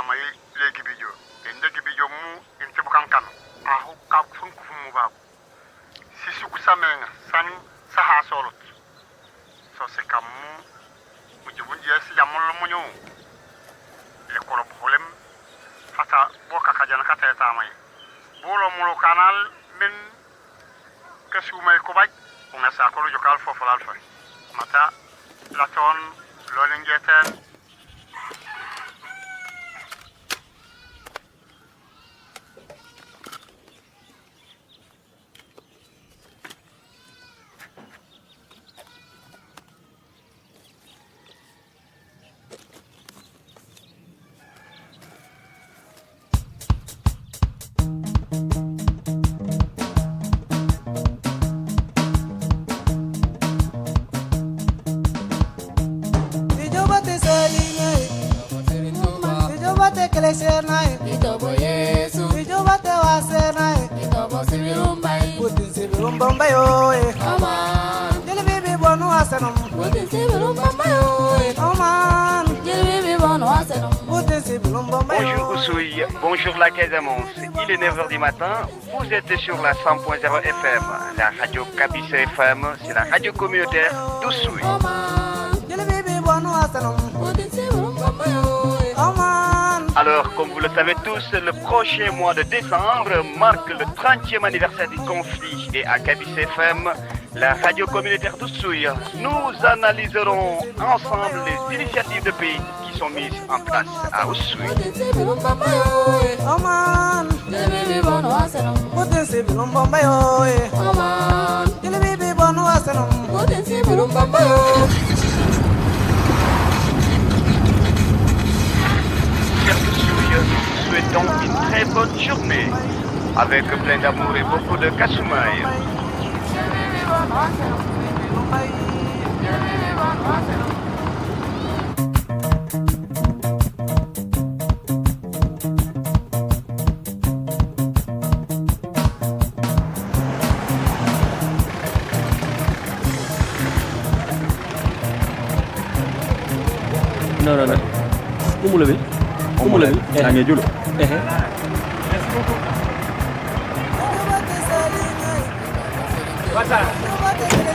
tama legi bijo ndegi bijo mu inte bukan kan ahu ka funku fumu babu sisu kusamenga san saha solot so se kamu mujubunji esi jamul munyo le kolo problem hata boka kajana kata tama bolo mulo kanal min kasumay ko baj nga sa ko jokal fofu lal fa mata la ton lo ngeten Bonjour la Casamance, il est 9h du matin, vous êtes sur la 100.0 FM, la radio Kabise FM, c'est la radio communautaire d'Oussouye. Alors, comme vous le savez tous, le prochain mois de décembre marque le 30e anniversaire du conflit et à Kabise FM, la radio communautaire d'Oussouye, nous analyserons ensemble les initiatives de pays qui sont mises en place à Oussouye. Nous souhaitons une très bonne journée avec plein d'amour et beaucoup de kasoumaï. Non. Où vous levez? Merci beaucoup.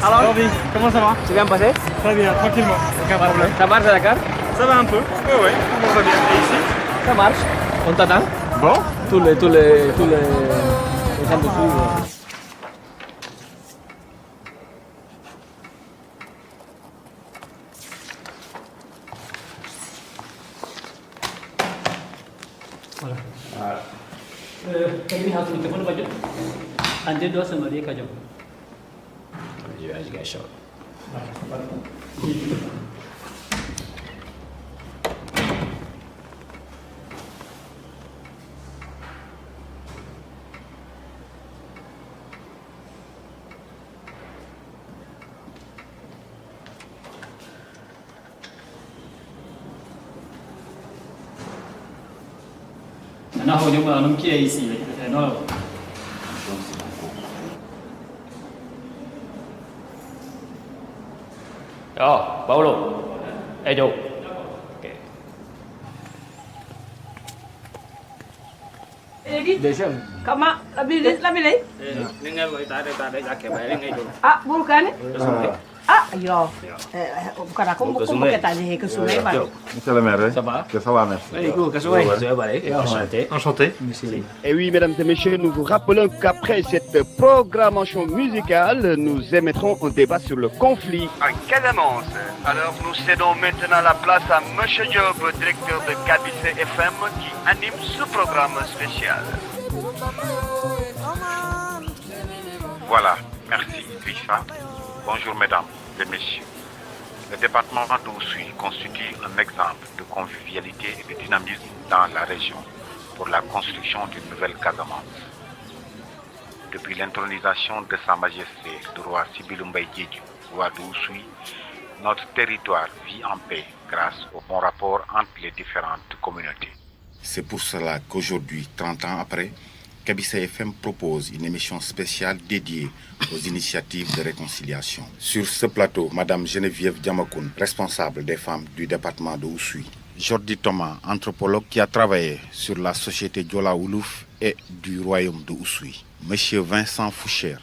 Alors, comment ça va? C'est bien passé? Très bien, tranquillement, aucun problème. Ça marche à Dakar? Ça va un peu, oui, on va bien. Et ici? Ça marche. On t'attend? Bon. Tous les gens de tout. Voilà. Kami harus telepon baju. Ande dua sama dia kajam. You guys got shot. Nah, ho nhưng mà nó kia ici, nó Paulo, Joe. Deixa. Kama, labili. Ninguém vai estar já que vai ninguém dulu. Ah, bukan? Ayo. Bukan aku mau kita aja ke sungai balik. Monsieur le maire, Ça va? que ça va, merci. Enchanté. Et oui, mesdames et messieurs, nous vous rappelons qu'après cette programmation musicale, nous émettrons un débat sur le conflit en Casamance. Alors, nous cédons maintenant la place à M. Diop, directeur de Kabise FM, qui anime ce programme spécial. Voilà, merci Lisa. Bonjour mesdames et messieurs. Le département d'Oussouye constitue un exemple de convivialité et de dynamisme dans la région pour la construction d'une nouvelle Casamance. Depuis l'intronisation de Sa Majesté le roi Sibilou Mbaye Diédhiou, roi d'Oussouye, notre territoire vit en paix grâce au bon rapport entre les différentes communautés. C'est pour cela qu'aujourd'hui, 30 ans après, Kabise FM propose une émission spéciale dédiée aux initiatives de réconciliation. Sur ce plateau, Madame Geneviève Diamakoun, responsable des femmes du département de Oussouye, Jordi Thomas, anthropologue qui a travaillé sur la société Diola Wolof et du royaume de Oussouye. Monsieur Vincent Foucher,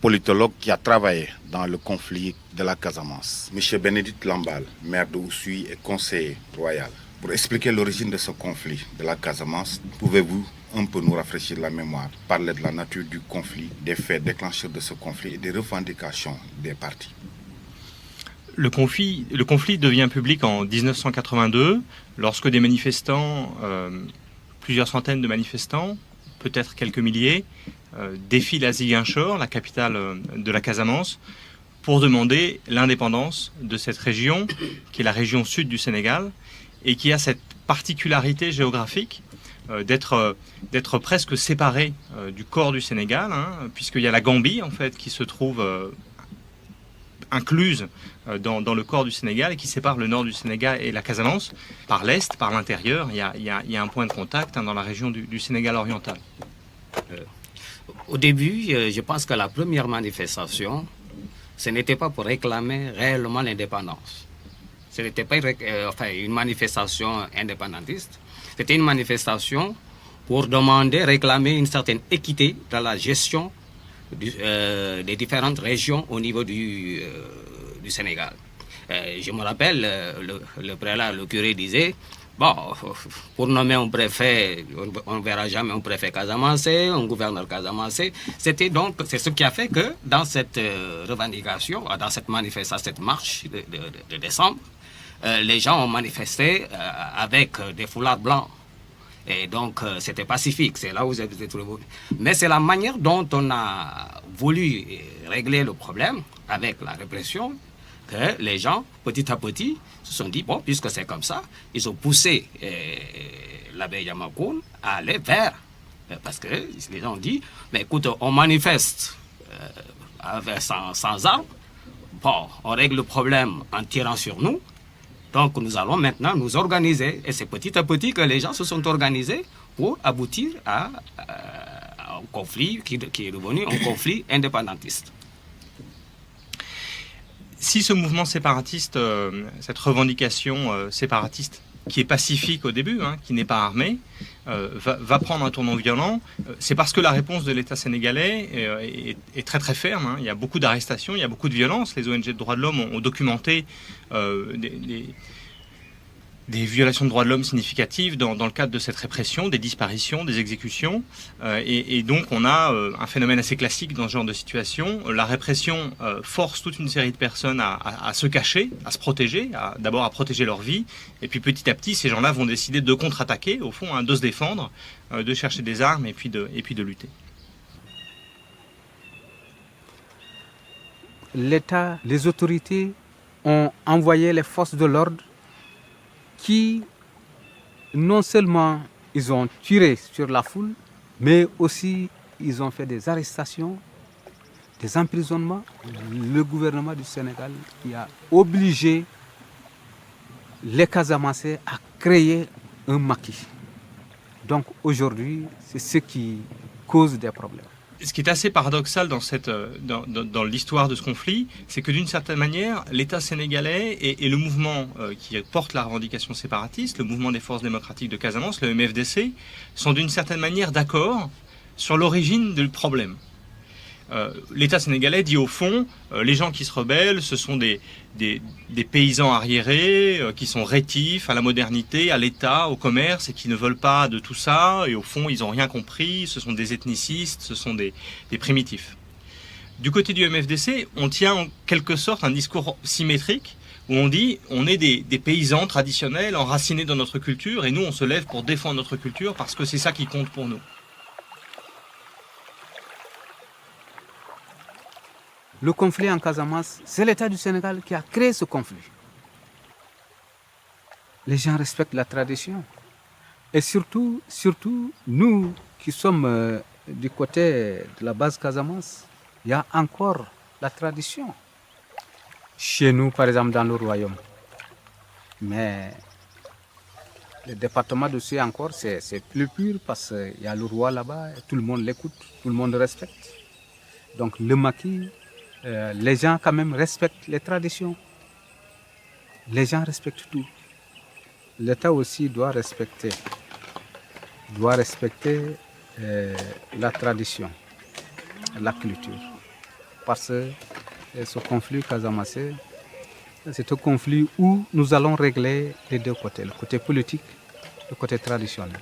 politologue qui a travaillé dans le conflit de la Casamance. Monsieur Bénédicte Lambal, maire de Oussouye et conseiller royal. Pour expliquer l'origine de ce conflit de la Casamance, pouvez-vous un peu nous rafraîchir la mémoire, parler de la nature du conflit, des faits déclencheurs de ce conflit et des revendications des partis? Le conflit devient public en 1982 lorsque des manifestants, plusieurs centaines de manifestants, peut-être quelques milliers, défilent à Ziguinchor, la capitale de la Casamance, pour demander l'indépendance de cette région, qui est la région sud du Sénégal, et qui a cette particularité géographique d'être presque séparée du corps du Sénégal, puisqu'il y a la Gambie en fait qui se trouve incluse dans le corps du Sénégal et qui sépare le nord du Sénégal et la Casamance. Par l'est, par l'intérieur, il y a un point de contact dans la région du Sénégal oriental. Au début, je pense que la première manifestation, ce n'était pas pour réclamer réellement l'indépendance. Ce n'était pas une manifestation indépendantiste. C'était une manifestation pour demander, réclamer une certaine équité dans la gestion des différentes régions au niveau du Sénégal. Je me rappelle, le prélat, le curé disait, bon, pour nommer un préfet, on ne verra jamais un préfet casamancé, un gouverneur casamancé. C'est ce qui a fait que dans cette revendication, dans cette manifestation, cette marche de décembre, les gens ont manifesté avec des foulards blancs. Et donc, c'était pacifique, c'est là où vous êtes trouvé. Mais c'est la manière dont on a voulu régler le problème avec la répression que les gens, petit à petit, se sont dit, bon, puisque c'est comme ça, ils ont poussé l'abbé Yamakoun à aller vers. Parce que les gens ont dit, mais écoute, on manifeste sans armes, bon, on règle le problème en tirant sur nous. Donc nous allons maintenant nous organiser. Et c'est petit à petit que les gens se sont organisés pour aboutir à un conflit qui est devenu un conflit indépendantiste. Si ce mouvement séparatiste, cette revendication séparatiste, qui est pacifique au début, qui n'est pas armée, va prendre un tournant violent, c'est parce que la réponse de l'État sénégalais est très très ferme. Il y a beaucoup d'arrestations, il y a beaucoup de violences. Les ONG de droits de l'homme ont documenté des violations de droits de l'homme significatives dans le cadre de cette répression, des disparitions, des exécutions. Et donc on a un phénomène assez classique dans ce genre de situation. La répression force toute une série de personnes à se cacher, à se protéger, d'abord à protéger leur vie. Et puis petit à petit, ces gens-là vont décider de contre-attaquer, au fond, de se défendre, de chercher des armes et puis de lutter. L'État, les autorités ont envoyé les forces de l'ordre qui, non seulement ils ont tiré sur la foule, mais aussi ils ont fait des arrestations, des emprisonnements. Le gouvernement du Sénégal qui a obligé les Casamancés à créer un maquis. Donc aujourd'hui, c'est ce qui cause des problèmes. Ce qui est assez paradoxal dans l'histoire de ce conflit, c'est que d'une certaine manière, l'État sénégalais et le mouvement qui porte la revendication séparatiste, le mouvement des forces démocratiques de Casamance, le MFDC, sont d'une certaine manière d'accord sur l'origine du problème. L'État sénégalais dit au fond, les gens qui se rebellent, ce sont des paysans arriérés qui sont rétifs à la modernité, à l'État, au commerce et qui ne veulent pas de tout ça. Et au fond, ils n'ont rien compris, ce sont des ethnicistes, ce sont des primitifs. Du côté du MFDC, on tient en quelque sorte un discours symétrique où on dit on est des paysans traditionnels enracinés dans notre culture et nous on se lève pour défendre notre culture parce que c'est ça qui compte pour nous. Le conflit en Casamance, c'est l'État du Sénégal qui a créé ce conflit. Les gens respectent la tradition. Et surtout nous qui sommes du côté de la base Casamance, il y a encore la tradition. Chez nous, par exemple, dans le royaume. Mais le département de Sué encore, c'est plus pur parce qu'il y a le roi là-bas, et tout le monde l'écoute, tout le monde respecte. Donc le maquis, les gens quand même respectent les traditions. Les gens respectent tout. l'État aussi doit respecter la tradition, la culture. Parce que ce conflit casamassé, c'est un conflit où nous allons régler les deux côtés, le côté politique et le côté traditionnel.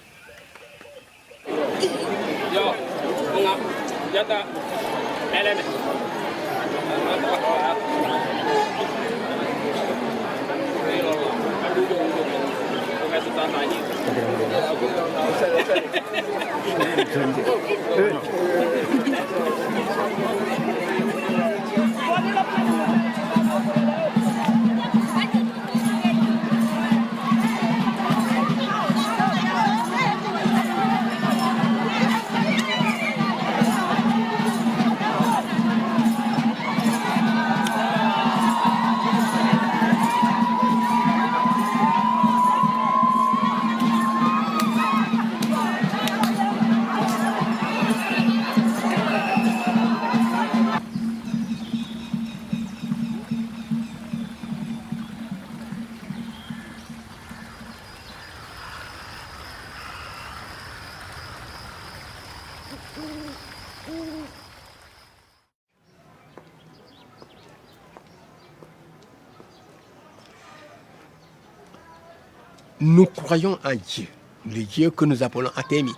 Nous croyons en Dieu, le Dieu que nous appelons Athémit,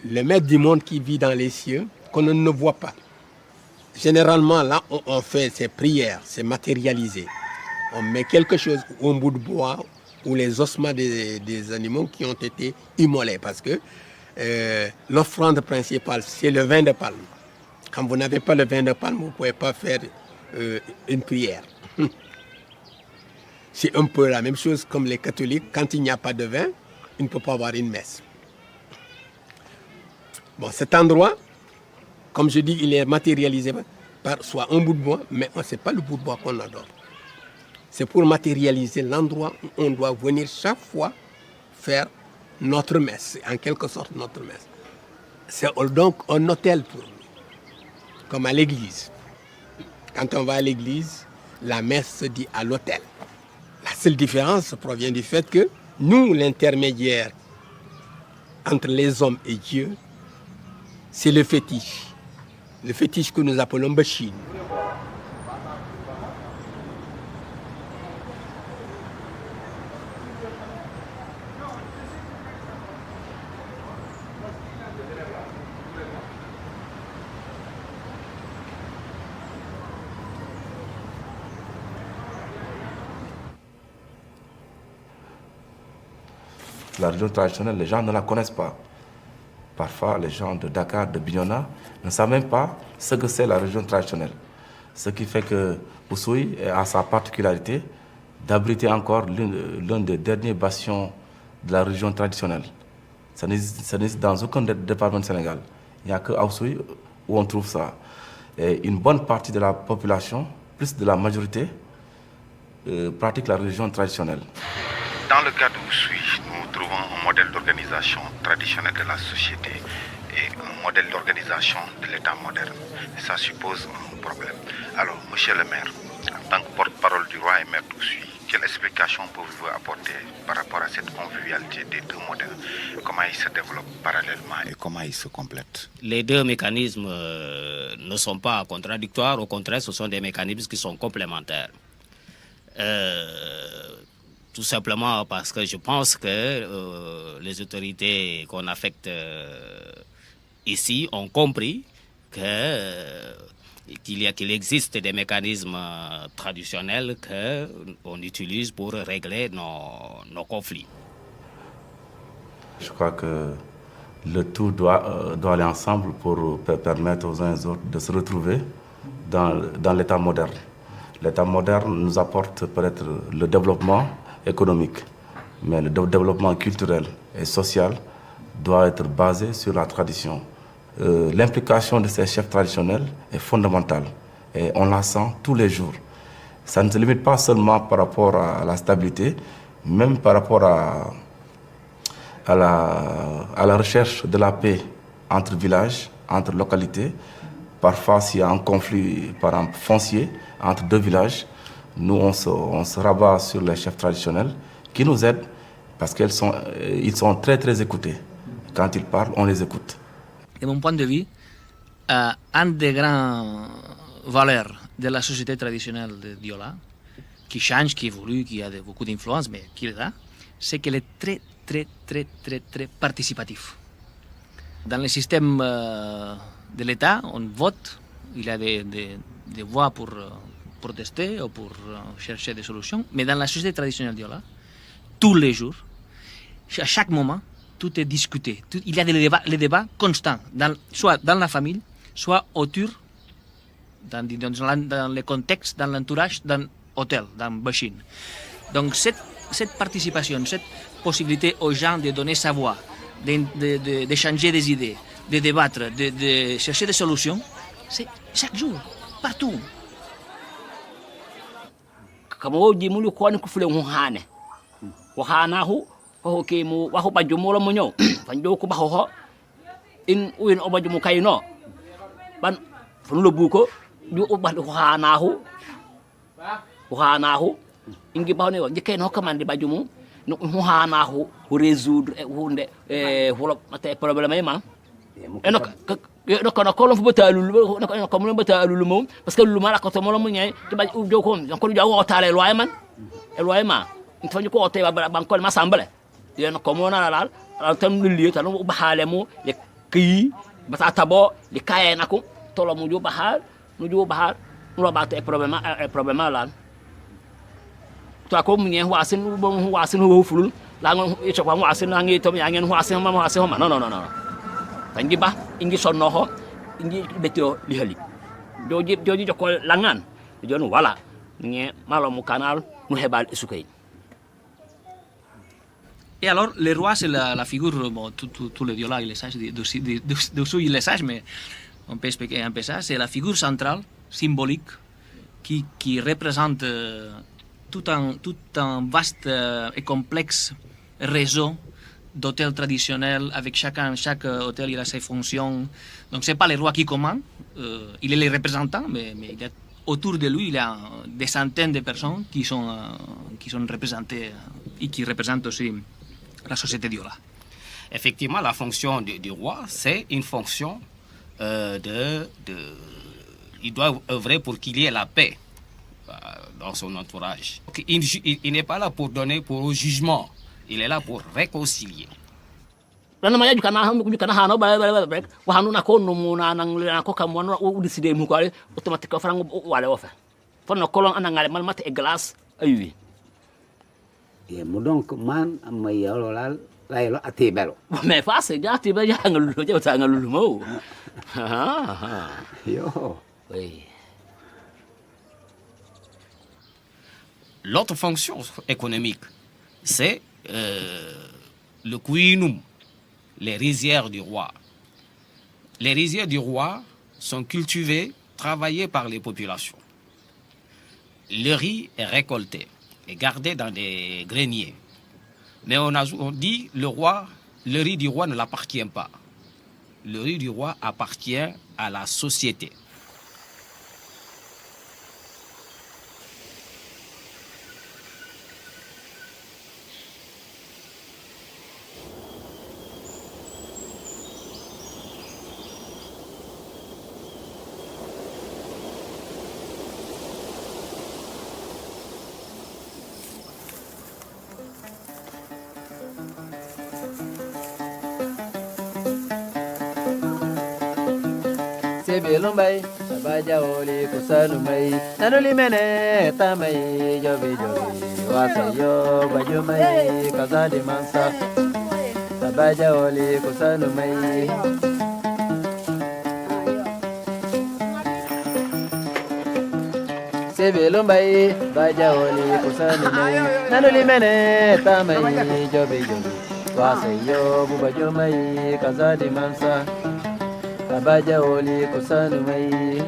le maître du monde qui vit dans les cieux, qu'on ne voit pas. Généralement, là, on fait ses prières, c'est matérialisé. On met quelque chose, un bout de bois ou les ossements des animaux qui ont été immolés, parce que l'offrande principale, c'est le vin de palme. Quand vous n'avez pas le vin de palme, vous ne pouvez pas faire une prière. C'est un peu la même chose comme les catholiques. Quand il n'y a pas de vin, il ne peut pas avoir une messe. Bon, cet endroit, comme je dis, il est matérialisé par soit un bout de bois, mais ce n'est pas le bout de bois qu'on adore. C'est pour matérialiser l'endroit où on doit venir chaque fois faire notre messe, en quelque sorte notre messe. C'est donc un hôtel pour nous, comme à l'église. Quand on va à l'église, la messe se dit à l'hôtel. La seule différence provient du fait que nous, l'intermédiaire entre les hommes et Dieu, c'est le fétiche. Le fétiche que nous appelons Bachine. La religion traditionnelle, les gens ne la connaissent pas. Parfois, les gens de Dakar, de Bignona, ne savent même pas ce que c'est la religion traditionnelle. Ce qui fait que Oussouye a sa particularité d'abriter encore l'un des derniers bastions de la religion traditionnelle. Ça n'existe dans aucun département du Sénégal. Il n'y a qu'à Oussouye où on trouve ça. Et une bonne partie de la population, plus de la majorité, pratique la religion traditionnelle. Dans le cas d'Oussouye, nous trouvons un modèle d'organisation traditionnelle de la société et un modèle d'organisation de l'État moderne. Et ça suppose un problème. Alors, monsieur le maire, en tant que porte-parole du roi et maire d'Oussouye, quelle explication pouvez-vous apporter par rapport à cette convivialité des deux modèles? Comment ils se développent parallèlement et comment ils se complètent? Les deux mécanismes ne sont pas contradictoires, au contraire, ce sont des mécanismes qui sont complémentaires. Tout simplement parce que je pense que les autorités qu'on affecte ici ont compris qu'il existe des mécanismes traditionnels qu'on utilise pour régler nos conflits. Je crois que le tout doit aller ensemble pour permettre aux uns et aux autres de se retrouver dans l'État moderne. L'État moderne nous apporte peut-être le développement économique, mais le développement culturel et social doit être basé sur la tradition. L'implication de ces chefs traditionnels est fondamentale et on la sent tous les jours. Ça ne se limite pas seulement par rapport à la stabilité, même par rapport à la recherche de la paix entre villages, entre localités. Parfois, s'il y a un conflit, par exemple, foncier entre deux villages, nous, on se rabat sur les chefs traditionnels qui nous aident parce qu'ils sont très très écoutés. Quand ils parlent, on les écoute. De mon point de vue, un des grands valeurs de la société traditionnelle de Diola, qui change, qui évolue, qui a beaucoup d'influence, mais qui est là, c'est qu'elle est très, très, très, très, très participative. Dans le système de l'État, on vote, il y a des voix pour protester ou pour chercher des solutions, mais dans la société traditionnelle Diola, tous les jours, à chaque moment, tout est discuté. Il y a des débats constants, soit dans la famille, soit autour, dans le contexte, dans l'entourage, dans l'hôtel, dans Bachine. Donc cette participation, cette possibilité aux gens de donner sa voix, d'échanger des idées, de débattre, de chercher des solutions, c'est chaque jour, partout. Kama wo di mulu ko ko fule hane ko hanahu ko ke mu wa ko baju mo lo mo nyo fanjo ko ba ho in uin o baju mo kayno ban fun lo bu ko du o ba ko hanahu ingi ba ne wa jeke no kamande baju mo no hanahu ko résoudre hunde holo mate problème ma eno no kono kolon fu batalul no ko mo batalul mom parce que lu mala ko to mo mo nyay to ba jo ko ko jo wo tale loi man e loi ma to ko o te ba ko ma sambale ye no ko mo na la tan li tan ba hale mo ye ki ba ta tabo li kaye nako to lo mo jo ba hal no jo ba hal no ba te problème la to ko mo nyen wasin bo wasin ho fulul la ngon e to ko wasin na ngi to ya ngen wasin ma no tangi ba ingi sonno ho ingi betio lihali joji joko langan jonu wala nge malo mu canal mu hebal esukay. Et alors, le roi, c'est la figure, bon, tous les Diola, ils le savent, dessous ils le savent, mais on peut expliquer un peu ça, c'est la figure centrale, symbolique, qui représente tout un vaste et complexe réseau d'hôtels traditionnels, avec chaque hôtel il a ses fonctions. Donc c'est pas le roi qui commande, il est le représentant, mais il y a, autour de lui il y a des centaines de personnes qui sont représentées et qui représentent aussi la société Diola. Effectivement, la fonction du roi, c'est une fonction il doit œuvrer pour qu'il y ait la paix dans son entourage. Il n'est pas là pour donner pour jugement. Il est là pour réconcilier. Lana maya jukana hano ba wa hanu na ko no na na ko kam wono o décider mu ko automatique frango wale ofa fono kolon anangale mal mat e glace ayui e mo donc man am yalo lal laylo atibelo mais face ja tibe ja ngalu ja ta ngalu mo yo oui. L'autre fonction économique, c'est le Kouinoum, les rizières du roi. Les rizières du roi sont cultivées, travaillées par les populations. Le riz est récolté et gardé dans des greniers. Mais on dit le riz du roi ne l'appartient pas. Le riz du roi appartient à la société. Belumbai, Baja Oli, Kusanumai, Nanulimene, Tamai, Jovi Jovi, Wasayo, Bajumai, Kazadi Mansa, Baja Oli, Kusanumai. Sebelumbai, Baja Oli, Kusanumai, Nanulimene, Tamai, Jovi Jovi, Wasayo, Bajumai, Kazadi Mansa. Baja Oli Kusanu Mai.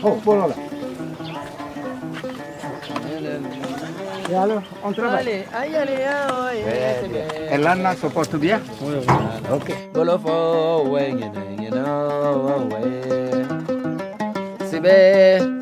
Oh, voilà. Et alors, on travaille. Et l'Anna se porte bien? Oui, oui. Ok. Golofo, ouais, you know, ouais. C'est bien.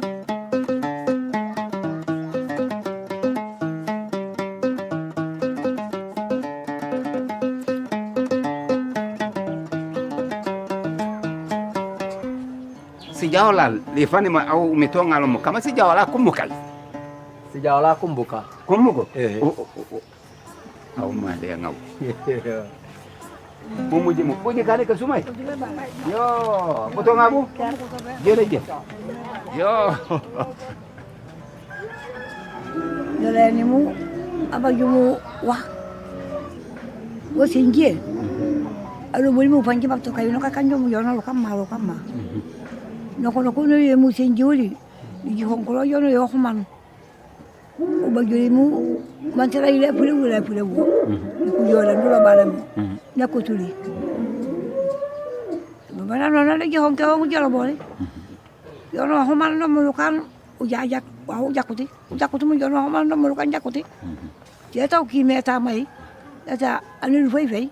sejauh lah lefani ma au metonga lo kama sejauh lah kumbuka Sejauh lah kumbuka. kumbuko au ma de ngau Mumuji mu puji kali ke sumai yo potong abu jere je yo Dole mu abajumu wah. Wo sinje. Alo boli mu panji bakto kayo no kakanjo mu yono lo kama. No kono kono ye mu sinjuri. Di honkolo yono yo homan. O bajuri mu mantera ile pule wo. Ku yola ndula balam. Na ko tuli. Bana no na le honko mu jalo boli. Yono homan no mu kan ujajak wow jakuti mu yono homan no mu kan jakuti. Dia tahu kimeta mai. Ada anu fei.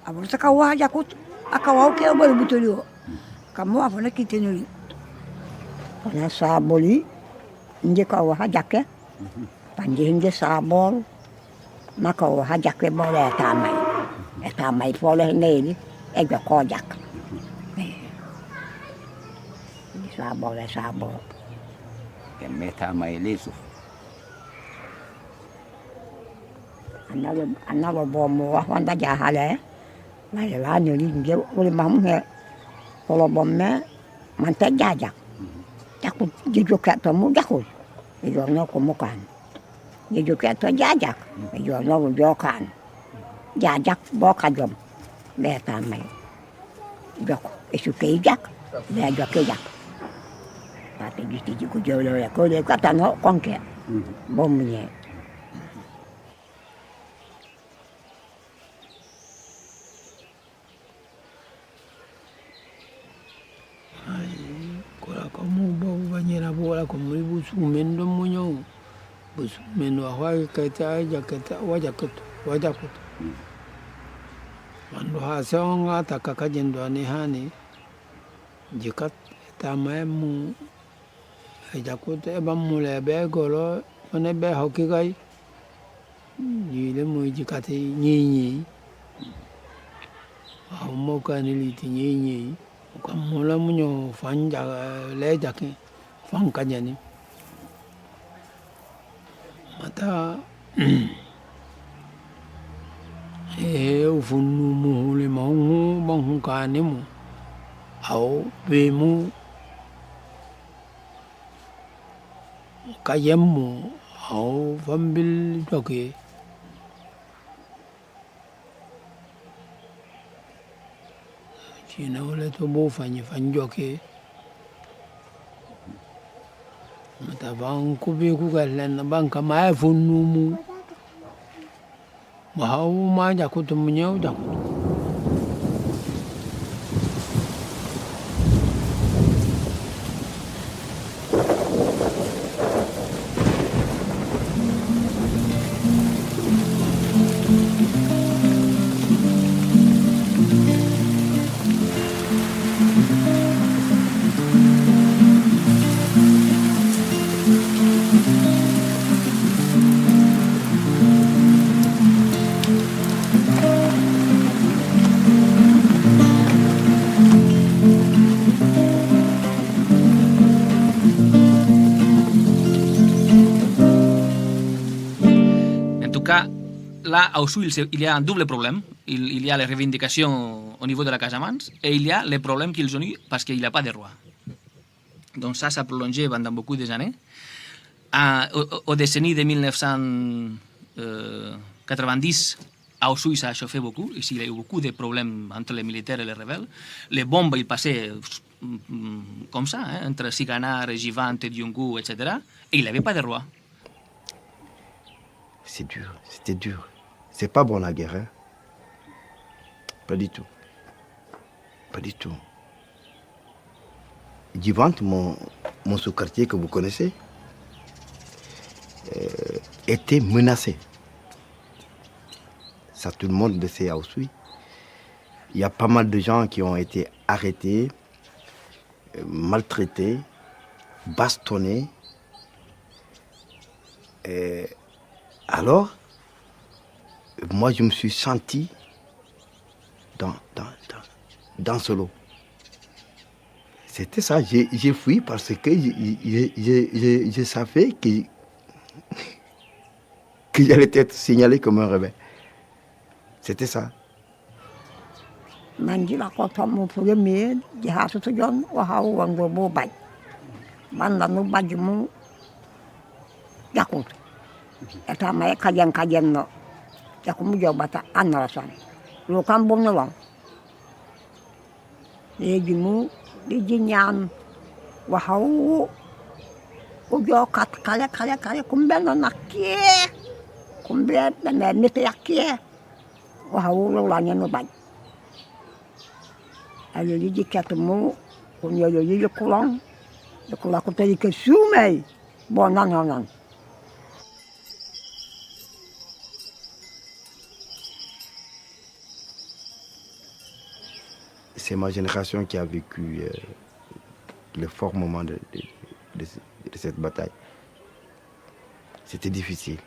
Abang sakawa jakut akawa ke bol butulio. Kamu apa nak kita ni? Karena saboli inje kau hajak panji inje sabol maka kau hajak boleh tamai boleh ni ega kojak. Sabol. meta maelezo analo bomo wanda jahale Mày là nhiều đi nhiều ôi mắm nghe, kalau bomnya mantek jajak, jakut jujur kat tu mu jakut, jujur no komukan, jujur kat tu jajak, jujur no jokan, jajak bawa jom, beta mai, jok, isu kejak, dia jok kejak, tapi jadi juga jauh ya, kalau dia kata no kongke, bomnya. Kamu bawa banyak bola kamu ibu sumen dom munyo, sumen wahai kata aja kata wajak kut. Mandu hasong ata kakajen do anehani, jikat tamai mu jakut ebam mulai begolo, mana be hoki gai, jile mu jikati nyi, amu kan iliti nyi. Kamula munyo fanja leja ke fanka jani mata ufunu muhuli mahu bang kane mu au bemu kayemu au fambil joke Cina oleh tu bo fanjo ke, mata bang kubi kukalan bang kamai funumu, mahau mah jakut munyau jakut. Là, à Oussouye, il y a un double problème. Il y a les revendications au niveau de la Casamance et il y a les problèmes qu'ils ont eu parce qu'il n'y a pas de roi. Donc ça a prolongé pendant beaucoup d'années. Aux décennies de 1990, à Oussouye, ça a chauffé beaucoup. Ici, il y a eu beaucoup de problèmes entre les militaires et les rebelles. Les bombes, ils passaient comme ça, hein, entre Sigana, Régivante, Diongou, etc. Et il n'y avait pas de roi. C'est dur, c'était dur. C'est pas bon la guerre, hein? Pas du tout. Pas du tout. Djivante, mon sous-quartier que vous connaissez, était menacé. Ça, tout le monde le sait à Oussouye. Il y a pas mal de gens qui ont été arrêtés, maltraités, bastonnés. Alors, moi, je me suis senti dans ce lot. C'était ça, j'ai fui parce que je savais que j'allais être signalé comme un rebelle. C'était ça. Mandi la kota mo premier di hasu to jon wa hawo wango bo bay banda no baji mu yakut eta may kajen no yakum jo bata anara san lo kam bom no wang legi mu di ñaan wa hawo o jo kat kale kumbe no nakke kumbe na nete yakke wa hawo lo la ñano bay alors il dit qu'à tout le monde, on y a eu le courant côté de Kessoumé. Bon, non. C'est ma génération qui a vécu le fort moment de cette bataille. C'était difficile.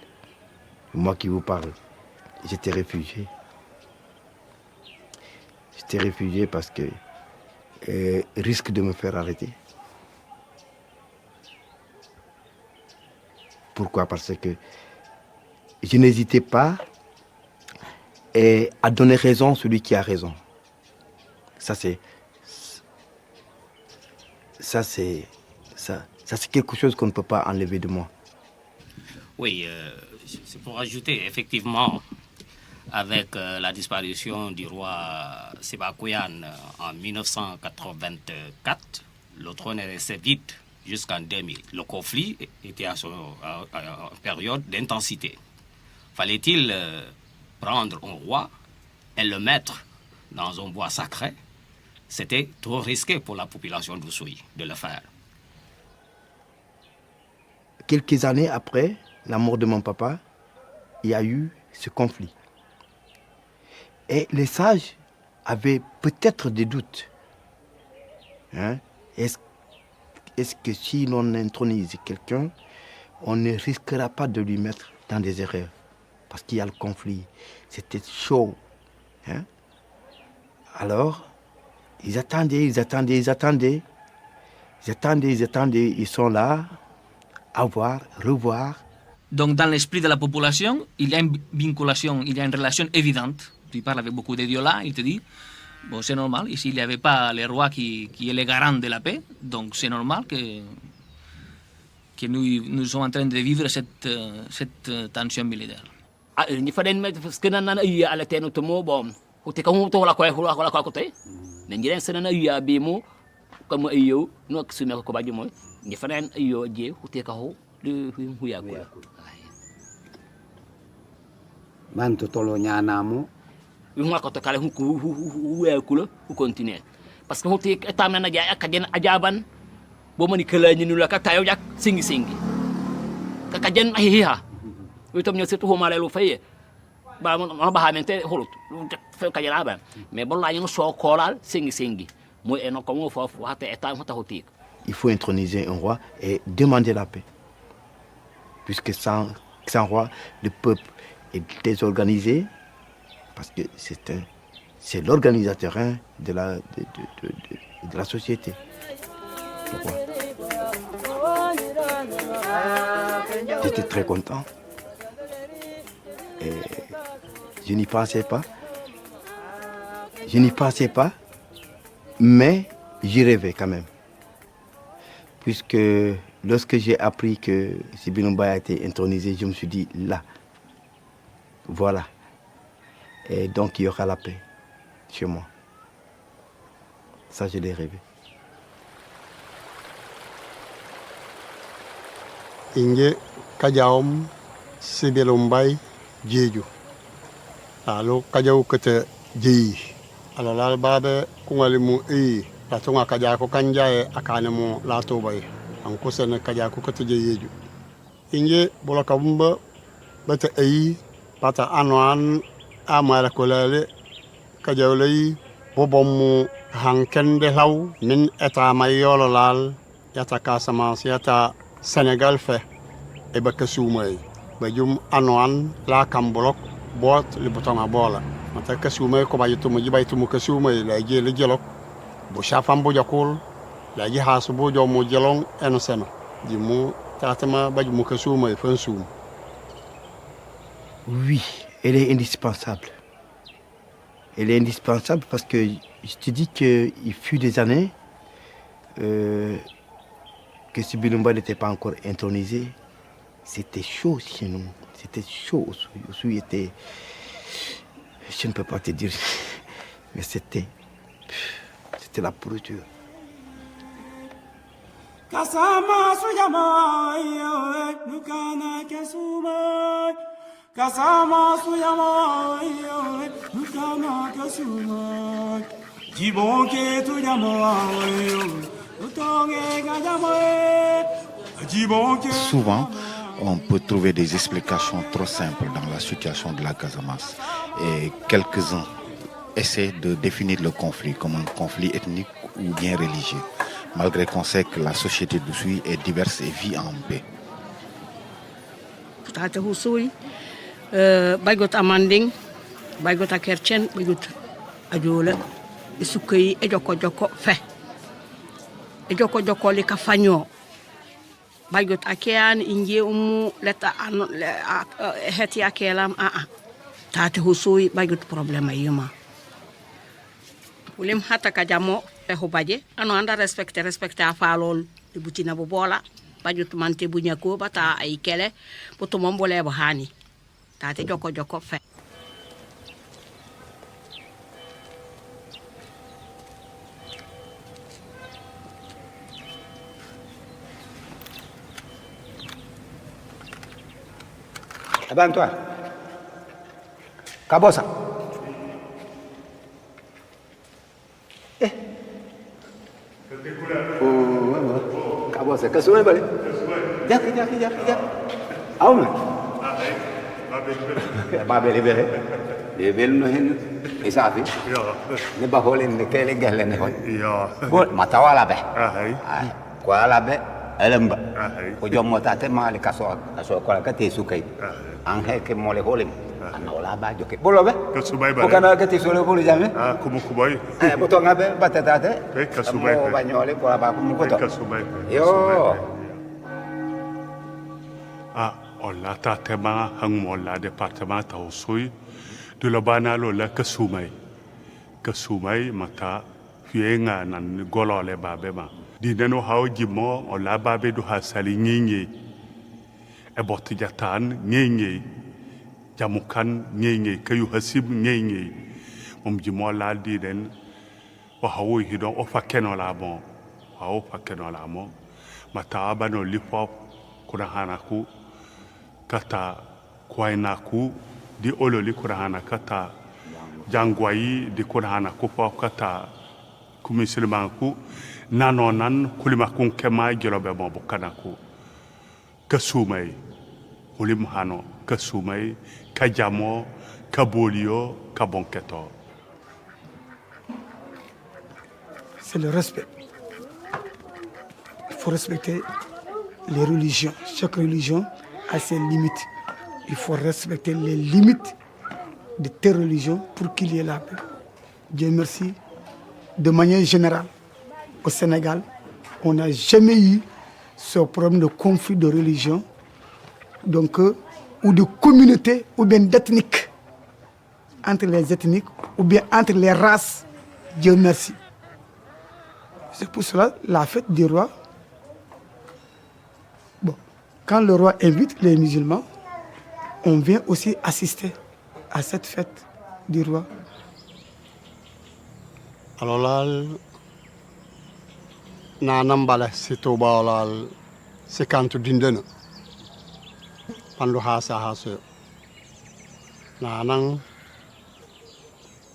Moi qui vous parle, j'étais réfugié. J'étais réfugié parce que risque de me faire arrêter. Pourquoi? Parce que je n'hésitais pas à donner raison à celui qui a raison. Ça c'est quelque chose qu'on ne peut pas enlever de moi. Oui, c'est pour ajouter, effectivement, avec la disparition du roi Sébakoyan en 1984, le trône est resté vide jusqu'en 2000. Le conflit était à une période d'intensité. Fallait-il prendre un roi et le mettre dans un bois sacré? C'était trop risqué pour la population d'Oussouye de le faire. Quelques années après la mort de mon papa, il y a eu ce conflit. Et les sages avaient peut-être des doutes. Hein? Est-ce que si l'on intronise quelqu'un, on ne risquera pas de lui mettre dans des erreurs? Parce qu'il y a le conflit. C'était chaud. Hein? Alors, ils attendaient. Ils sont là, à voir, revoir. Donc, dans l'esprit de la population, il y a une vinculation, il y a une relation évidente. Tu parles avec beaucoup de Diola, il te dit, bon, c'est normal, ici il n'y avait pas le roi qui est le garant de la paix, donc c'est normal que nous sommes en train de vivre cette tension militaire. Ni faden me skena na iya ala tenu tomo bom hote ka huto la ko kote ne ngiren sena na iya be mo comme iyo no ksume ko baji mo ni faden iyo je hote ka ho de huya ko man to tolo nyana mo uma ko to kale hu kulo hu continue parce que hote etam na ja akajen ajaban bo mani kala ni la ka tayo jak singi ka kajen ahiha itu punya situ homale lu faye ba ma ba hamente holut fe ka jara ba mais bon la ñu so kolal singi moy eno ko mo fofu hata etam hata hotik. Il faut introniser un roi et demander la paix. Puisque sans roi, le peuple est désorganisé parce que c'est l'organisateur de la société. J'étais très content. Et je n'y pensais pas, mais j'y rêvais quand même. Puisque lorsque j'ai appris que Sibinumba a été intronisé, je me suis dit, là, voilà. Et donc il y aura la paix chez moi. Ça, je l'ai rêvé. Inge Kajaom Sibinumba Jeju. Alo Kajaou Kete Jeji. Alors là, le babe, Kungalimu E. La tonga Kajako Kanjae Akanemo La Tobay. En Kosene Kajako Kete Jeju. Inge Bolakabumba Bata E. Pata Anwan Amara Kolale Kajaolei Bobomu Hankende Lau Min Eta Mayolo Lal Yata Casamance Yata Sénégal fait Eba Kassoumay. Bajum Anwan La Kambolok Bot le bouton à bola. Mata Kassoumay ko bayitu mo jibaitu mo Kassoumay la je le jelok. Bo shafam bo jakol la ji ha so bo jo mo jelon eno seno di mo tatema ba mo ka souma e fan soum. Oui, elle est indispensable. Elle est indispensable parce que je te dis qu'il fut des années que Sibilumba n'était pas encore intronisé. C'était chaud chez nous. C'était chaud. Oussouye était... Je ne peux pas te dire. Mais c'était la pourriture. Kasama suyama yo nukana kesuma Kasama suyama yo nukana kesuma Jibonke tu yama yo nutonge gajama Jibonke. Souvent, on peut trouver des explications trop simples dans la situation de la Casamance. Et quelques-uns essaient de définir le conflit comme un conflit ethnique ou bien religieux, malgré qu'on sait que la société d'Oussouye est diverse et vit en paix. Tata Oussouye, baygot amanding, baygot akerchen, baygot ajola, isukai ejoko fe, ejoko li kafanyo. Baygot akean inje leta heti akelam Tata Oussouye baygot problème yuma. Ulim hata kajamo ho baje ano anda respecte afalol de butina bo bola bajut mante bunyako bata ay kele poto mom bolé bo hani tate joko fe. Abang-tuan. Kabosa. Kabosa, kasumai balik. Jak. Aum. Babe lebih. Lebih no hen. Isafi. Ne baholin ne kele galen ne hoi. Bol matawala be. Kuala be. Alam ba. Ko jom mota te mali kaso kola ka te sukai. Ang ke mole holim. Anola ba joke. Bolo be. Kasumai balik. Bukan ke ti solo bolo jame. Kumu kubai. Betul ngabe batata te. Kasumai. Mo banyole kola ba kumu betul. Kasumai. Yo. Ola tatema hangmola département ta Oussouye de la banalo la Kasumai mata fienga nan golole babema di neno hawjimo ola babe du hasali nyinyi e botti jatan nyinyi jamukan nyinyi kayu hasib nyinyi mom jimo la di den o hawo hidon o fakeno la bon o fakeno la mo mata abano lipop kuna hanaku kata kwainaku di ololi kurahana kata jangwayi di kurahana kupa kata kumisilmanku nanonan kulimakun kema jolobe mo bukanaku kasumai kulimhano kasumai kajamo kabolio kabonketo. C'est le respect. Il faut respecter les religions. Chaque religion à ses limites. Il faut respecter les limites de tes religions pour qu'il y ait la paix. Dieu merci. De manière générale, au Sénégal, on n'a jamais eu ce problème de conflit de religion, donc, ou de communauté, ou bien d'ethnique, entre les ethniques, ou bien entre les races. Dieu merci. C'est pour cela la fête du roi. Quand le roi invite les musulmans, on vient aussi assister à cette fête du roi. Alors là, nanambala sito baolal sekantu dindena. Pandu hasa haso. Nanang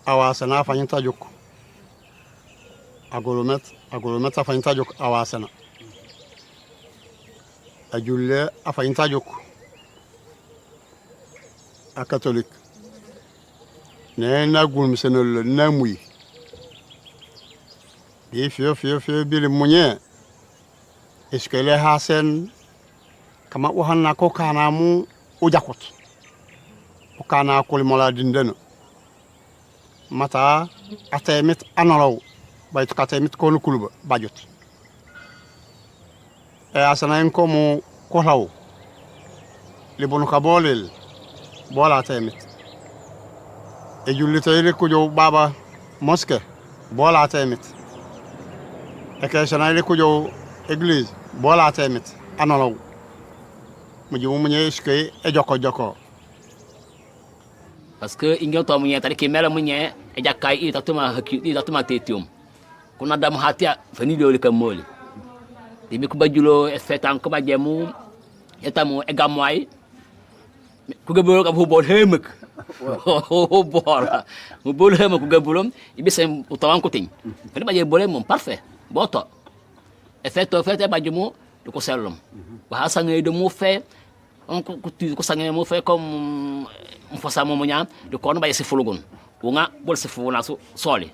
awasana fanyita joko. Agolomet fanyita joko awasana. A julle a fanyita joko a catholique ne na gulm senol na muy di fio bil munye eskele hasen kama wahanna ko kana mu o jakot o kana ko mola dindeno mata atemit analaw baytu katemit ko kuluba bajot e asana ko mo ko law li bonu ka bolel bola tamit e julli tayre ko jow baba mosquée bola tamit e ke sana le ko jow église bola tamit anolaw mu ji mu ñe iske e joko parce que inga to mu ñe tari ki mela mu ñe e jakkay i tatuma hakki i tatuma tetium kuna dam hatia fani do le kamoli dimi ko bajulo e fetan ko bajemu etamu e gamoy ku gabolo ka fu bol hemek o bora mu bol hemek ku gabolom ibisem utawan ko tin fani baje bolé mom parfait boto e feto fete bajemu ko selom ba hasangé de mo fait on ko tu ko sangé mo fait comme on fossa mo ñam de ko no baye se fulugon wonga bol se funa so soli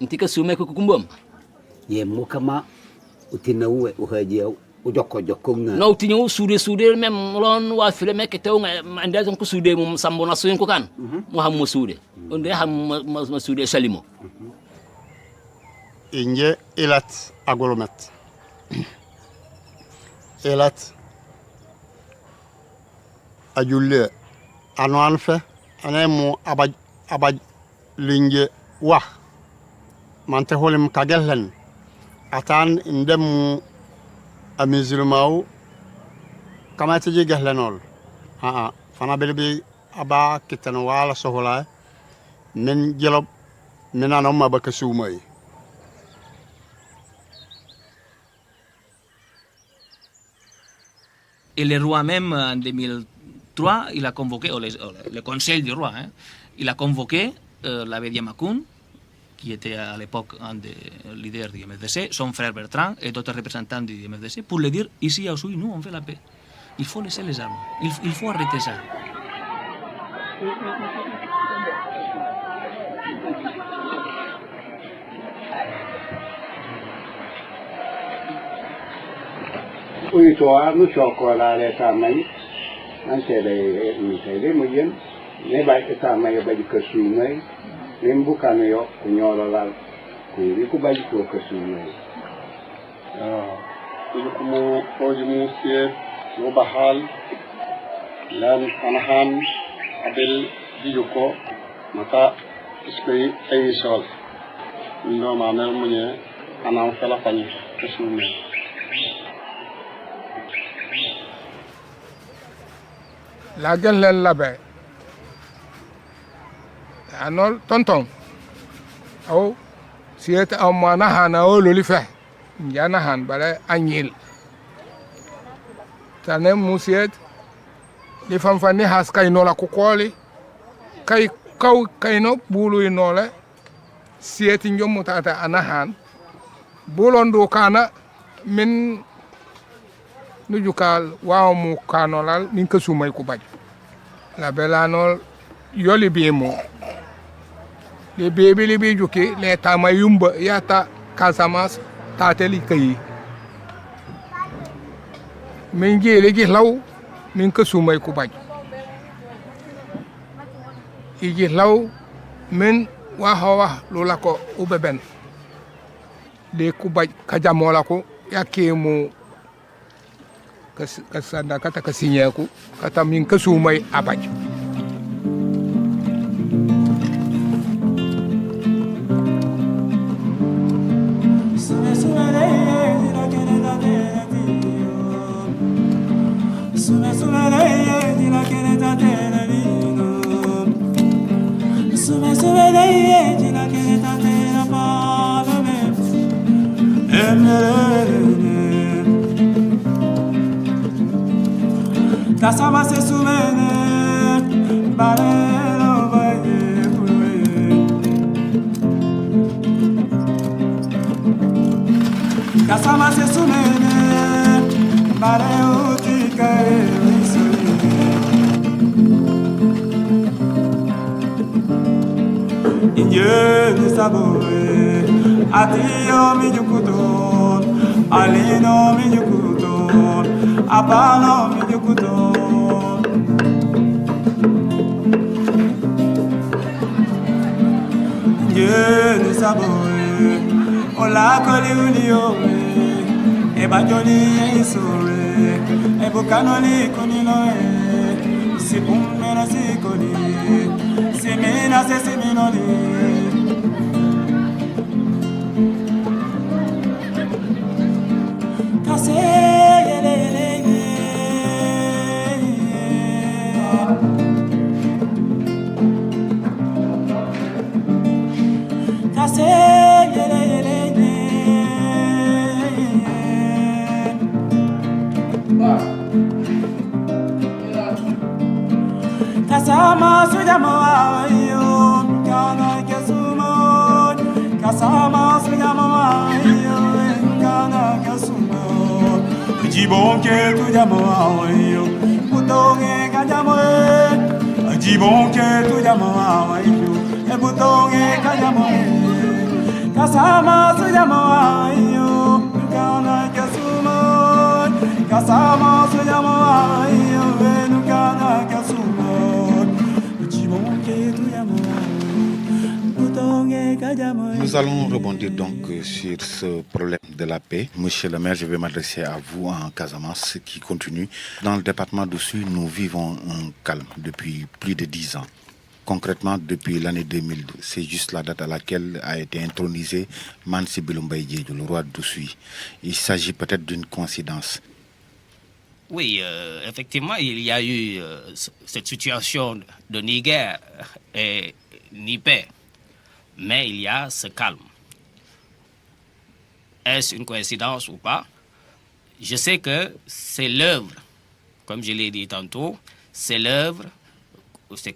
ntika sume ko kumbom ye mo kama utina uwe uhaje ujoko nga no tinyo sude même lon wa file mek tew nga ande ko sude mum sambo na suin ko kan mo ham mo sude onde ham mo sude salimo inje ilat agolomet ilat ajulle anan fe anemo abaj linje wa mante holim kagellen atan indem a musulmau kama tiji gehlenol fana belbi aba kitan wala sohola min jelob minano mabaka sumay. Et le roi même, en 2003, il a convoqué, le conseil du roi, il a convoqué l'abbé Diamacoune, qui était à l'époque un des leaders du MFDC, son frère Bertrand et d'autres représentants du MFDC, pour le dire, ici à Oussouye, nous on fait la paix. Il faut laisser les armes, il faut arrêter ça. Oui, toi, nous sommes là, les samay, on s'est les moyens, mais les samay, ils que suivent, même beaucoup de gens qui ont la qui ont pas du tout que suivent. Il comme aujourd'hui c'est au Bahal, lan Anahan, Abel Dioko, Mata, Esprit et Sol. Non, ma mère mouillée, on a fait la famille, que suivent. La gueule là-bas. Anol tonton. Oh, si et a mana hana o lolife. Njana han bale anyil. Tane musiet. Li fanfani has kay no la kokoli. Kay kaw kay no bulu no le. Siet njom tata anahan. Bulondo kana min nujukal waaw mu kanolal min ko sumay ko baj la belanol yoli bimo le bebe le be juki le tamayumba yata Casamance tateli kay min jele gi law min ko sumay ko baj igi law min wa hawa lula ko ubeben de ko baj kajamola ko yakemu kasanda kata kasinyaku kata min kasumay abaj Kasama se soumene, balelo baye kouye. Kasama se soumene, balelo tikaye misoye. Inye ni saboe, atiyo mijukuton, alino mijukuton, apano mijukuton. Dieu ne saboe, on l'a collé au lieu, e bajoli e sore e bukanoli kuniloe si pummena si kodi si mena se si minoli kase yele kase yele kasama sujama ayo kana kesumo kasama sujama ayo kana kesumo jibonke tujama ayo butonge kajamo jibonke tujama ayo e butonge kajamo kasama sujama ayo kana kesumo kasama sujama ayo kana kesumo. Nous allons rebondir donc sur ce problème de la paix. Monsieur le maire, je vais m'adresser à vous en Casamance qui continue. Dans le département d'Oussouye, nous vivons un calme depuis plus de 10 ans. Concrètement, depuis l'année 2002, c'est juste la date à laquelle a été intronisé Mansi Bilumbaye Diédhiou, le roi d'Oussouye. Il s'agit peut-être d'une coïncidence. Oui, effectivement, il y a eu cette situation de ni guerre et ni paix. Mais il y a ce calme. Est-ce une coïncidence ou pas? Je sais que c'est l'œuvre, comme je l'ai dit tantôt, c'est l'œuvre, c'est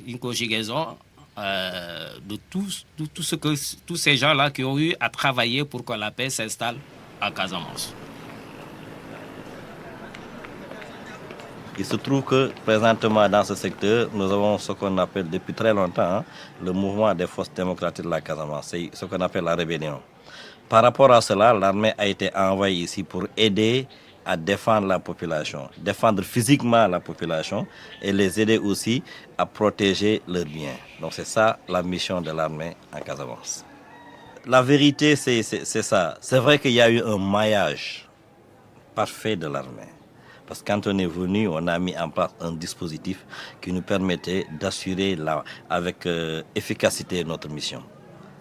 une conjugaison de tous ces gens-là qui ont eu à travailler pour que la paix s'installe à Casamance. Il se trouve que présentement dans ce secteur, nous avons ce qu'on appelle depuis très longtemps le mouvement des forces démocratiques de la Casamance, c'est ce qu'on appelle la rébellion. Par rapport à cela, l'armée a été envoyée ici pour aider à défendre la population, défendre physiquement la population et les aider aussi à protéger leurs biens. Donc c'est ça la mission de l'armée en Casamance. La vérité, c'est ça. C'est vrai qu'il y a eu un maillage parfait de l'armée. Parce que quand on est venu, on a mis en place un dispositif qui nous permettait d'assurer avec efficacité notre mission.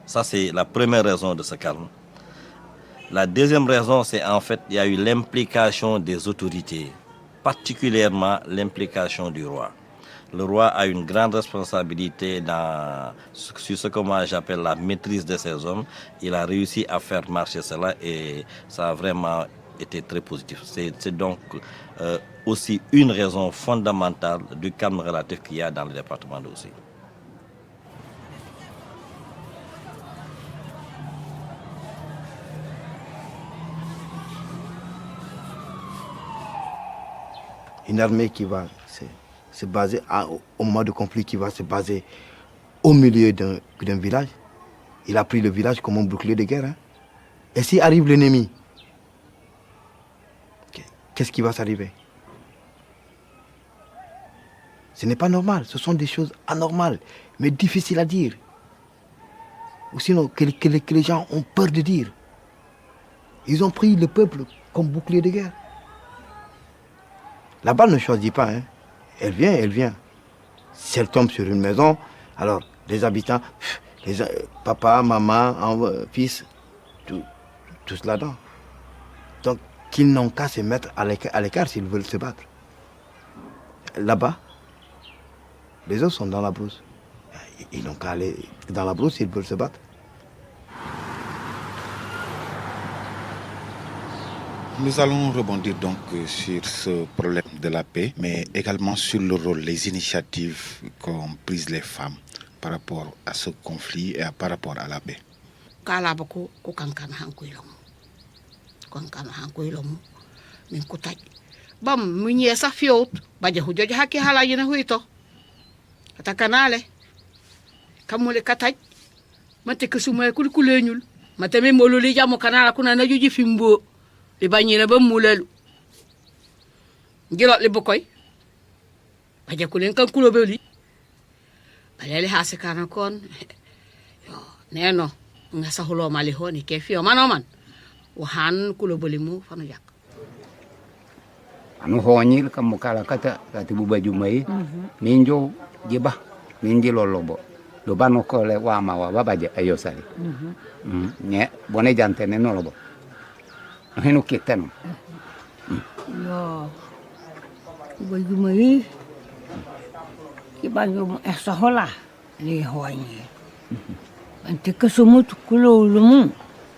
Ça, c'est la première raison de ce calme. La deuxième raison, c'est en fait il y a eu l'implication des autorités, particulièrement l'implication du roi. Le roi a une grande responsabilité sur ce que moi j'appelle la maîtrise de ses hommes. Il a réussi à faire marcher cela et ça a vraiment été très positif. C'est donc aussi une raison fondamentale du calme relatif qu'il y a dans le département d'Oussouye. Une armée qui va se baser au moment de conflit, qui va se baser au milieu d'un village. Il a pris le village comme un bouclier de guerre. Et s'il arrive l'ennemi, qu'est-ce qui va s'arriver? Ce n'est pas normal, ce sont des choses anormales, mais difficiles à dire. Ou sinon, que les gens ont peur de dire. Ils ont pris le peuple comme bouclier de guerre. La balle ne choisit pas, hein. Elle vient. Si elle tombe sur une maison, alors les habitants, papa, maman, fils, tous là-dedans. Donc, qu'ils n'ont qu'à se mettre à l'écart s'ils veulent se battre. Là-bas, les autres sont dans la brousse. Ils n'ont qu'à aller dans la brousse s'ils veulent se battre. Nous allons rebondir donc sur ce problème de la paix, mais également sur le rôle, les initiatives qu'ont prises les femmes par rapport à ce conflit et par rapport à la paix. Min kutaj bam munye sa fiot baje hujojo hakki hala yina huito kata kanale kamule kataj mate kusuma kulkulenyul matame mololi jamo kanala kuna na juji fimbo e banyina ba mulalu ngilo le bokoy baje kulen kan kulobeli balele hase kana kon yo neno ngasa hulo mali honi ke fio manoman wahan kulo bolimu fanu yak anu honyi ka mukala kata bu baju mai minjo jiba minji lolobo do bano ko le wa ma wa babaje ayo sali ne bone jante ne no lobo hinu kitano yo baju mai ibanyo esahola ni honyi ante kesumut kulo lumu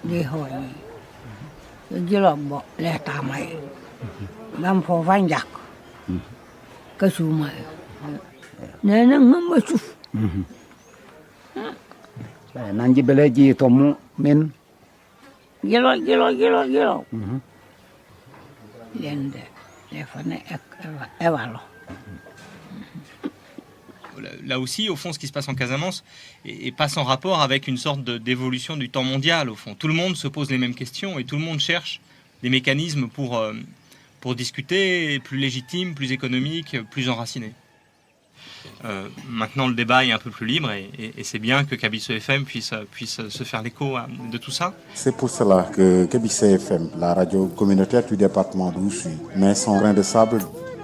ni honyi jilo le tamai ngam fo vanjak kesumai nena ngam suf nanji beleji tomu min gilo lende le fane evalo. Là aussi, au fond, ce qui se passe en Casamance est pas sans rapport avec une sorte d'évolution du temps mondial, au fond. Tout le monde se pose les mêmes questions et tout le monde cherche des mécanismes pour discuter, plus légitimes, plus économiques, plus enracinés. Maintenant, le débat est un peu plus libre et c'est bien que Kabysse FM puisse se faire l'écho de tout ça. C'est pour cela que Kabysse FM, la radio communautaire du département d'Oussouye, met son grain de sable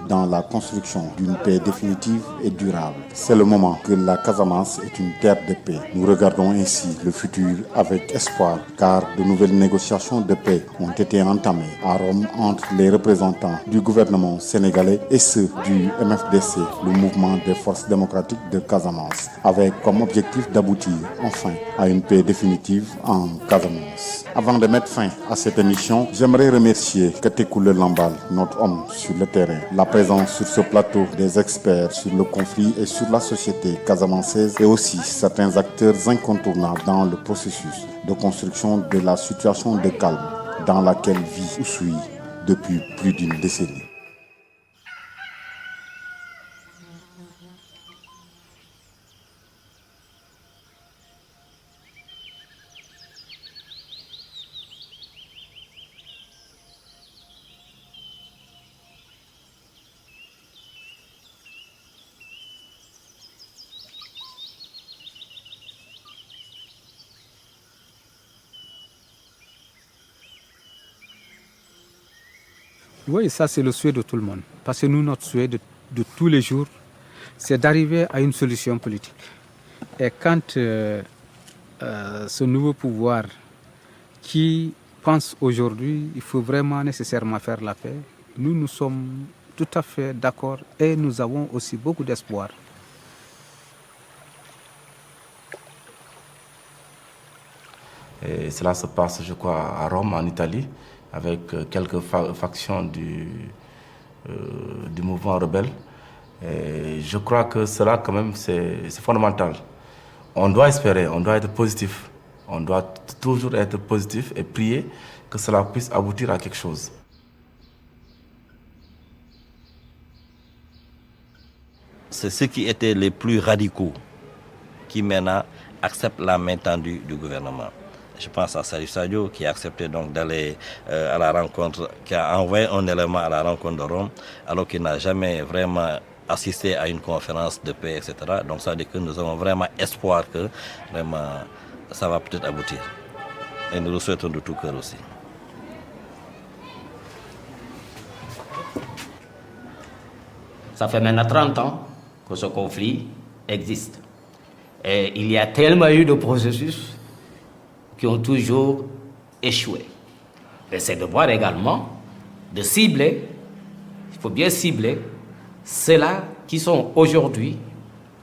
dans la construction d'une paix définitive et durable. C'est le moment que la Casamance est une terre de paix. Nous regardons ainsi le futur avec espoir, car de nouvelles négociations de paix ont été entamées à Rome entre les représentants du gouvernement sénégalais et ceux du MFDC, le mouvement des forces démocratiques de Casamance, avec comme objectif d'aboutir enfin à une paix définitive en Casamance. Avant de mettre fin à cette émission, j'aimerais remercier Katekoule Lambal, notre homme sur le terrain, la présence sur ce plateau des experts sur le conflit et sur la société casamançaise et aussi certains acteurs incontournables dans le processus de construction de la situation de calme dans laquelle vit Oussouye depuis plus d'une décennie. Oui, ça c'est le souhait de tout le monde. Parce que nous, notre souhait de tous les jours, c'est d'arriver à une solution politique. Et quand ce nouveau pouvoir qui pense aujourd'hui, il faut vraiment nécessairement faire la paix, nous sommes tout à fait d'accord et nous avons aussi beaucoup d'espoir. Et cela se passe, je crois, à Rome, en Italie, avec quelques factions du mouvement rebelle. Et je crois que cela, quand même, c'est fondamental. On doit espérer, on doit être positif. On doit toujours être positif et prier que cela puisse aboutir à quelque chose. C'est ceux qui étaient les plus radicaux qui maintenant acceptent la main tendue du gouvernement. Je pense à Salif Sadio qui a accepté donc d'aller à la rencontre, qui a envoyé un élément à la rencontre de Rome, alors qu'il n'a jamais vraiment assisté à une conférence de paix, etc. Donc ça veut dire que nous avons vraiment espoir que vraiment ça va peut-être aboutir. Et nous le souhaitons de tout cœur aussi. Ça fait maintenant 30 ans que ce conflit existe. Et il y a tellement eu de processus qui ont toujours échoué. Et c'est de voir également, de cibler, il faut bien cibler, ceux-là qui sont aujourd'hui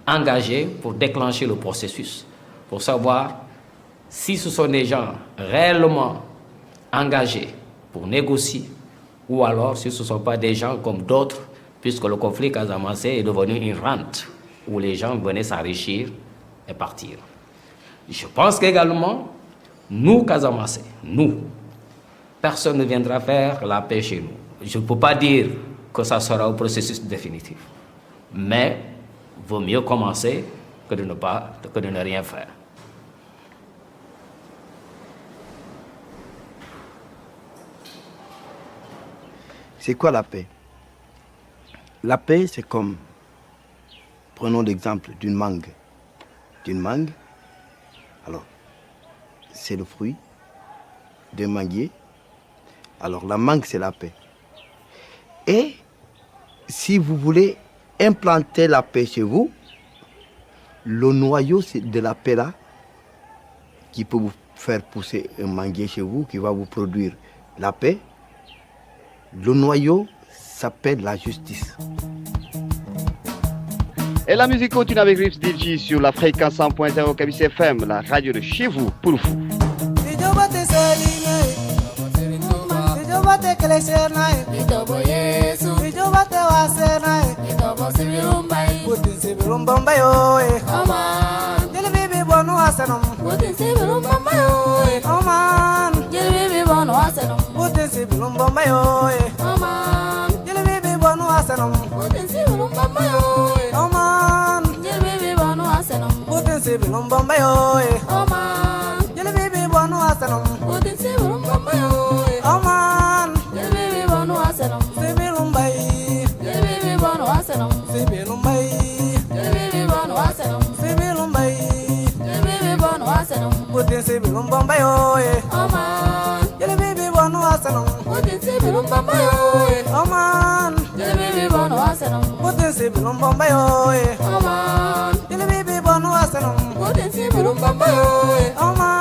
engagés pour déclencher le processus, pour savoir si ce sont des gens réellement engagés pour négocier, ou alors si ce ne sont pas des gens comme d'autres, puisque le conflit casamançais est devenu une rente où les gens venaient s'enrichir et partir. Je pense qu'également, nous, Casamançais, nous, personne ne viendra faire la paix chez nous. Je ne peux pas dire que ça sera un processus définitif. Mais il vaut mieux commencer que de ne rien faire. C'est quoi la paix? La paix, c'est comme, prenons l'exemple d'une mangue. D'une mangue, alors, c'est le fruit d'un manguier Alors la mangue, c'est la paix. Et si vous voulez implanter la paix chez vous, le noyau de la paix là, qui peut vous faire pousser un manguier chez vous, qui va vous produire la paix, le noyau s'appelle la justice. Et la musique continue avec Rips DJ sur la fréquence 100.0 Kabis FM, la radio de chez vous, pour vous. Oh man,